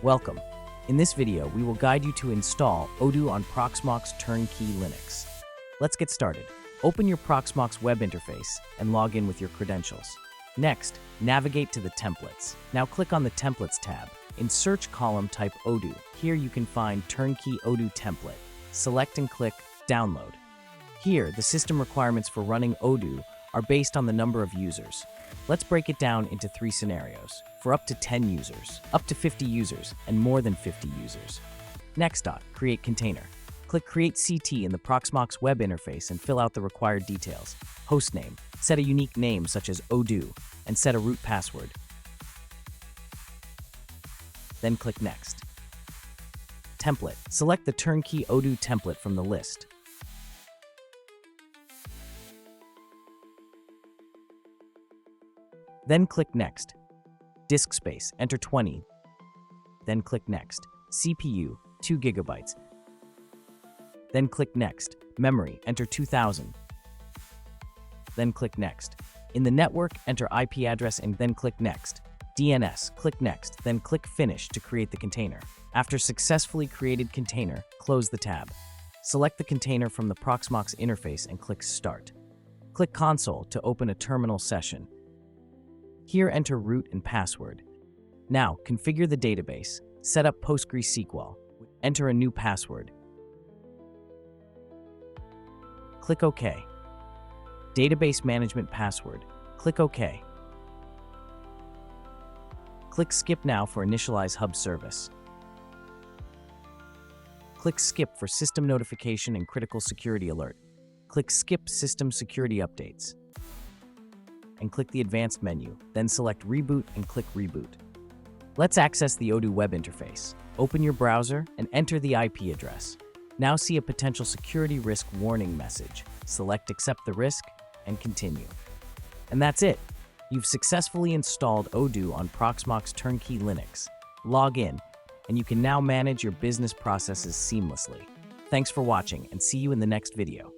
Welcome. In this video, we will guide you to install Odoo on Proxmox TurnKey Linux. Let's get started. Open your Proxmox web interface and log in with your credentials. Next, navigate to the Templates. Now click on the Templates tab. In search column, type Odoo. Here you can find TurnKey Odoo template. Select and click Download. Here, the system requirements for running Odoo are based on the number of users. Let's break it down into 3 scenarios. For up to 10 users, up to 50 users, and more than 50 users. Next, create container. Click Create CT in the Proxmox web interface and fill out the required details. Hostname. Set a unique name such as Odoo and set a root password. Then click Next. Template. Select the TurnKey Odoo template from the list. Then click Next. Disk space, enter 20. Then click Next. CPU, 2 GB. Then click Next. Memory, enter 2000. Then click Next. In the network, enter IP address and then click Next. DNS, click Next, then click Finish to create the container. After successfully created container, close the tab. Select the container from the Proxmox interface and click Start. Click Console to open a terminal session. Here, enter root and password. Now, configure the database. Set up PostgreSQL. Enter a new password. Click OK. Database management password. Click OK. Click Skip now for Initialize Hub service. Click Skip for System Notification and Critical Security Alert. Click Skip System Security Updates. And click the Advanced menu, then select Reboot and click Reboot. Let's access the Odoo web interface. Open your browser and enter the IP address. Now see a potential security risk warning message. Select Accept the risk and continue. And that's it. You've successfully installed Odoo on Proxmox TurnKey Linux. Log in, and you can now manage your business processes seamlessly. Thanks for watching, and see you in the next video.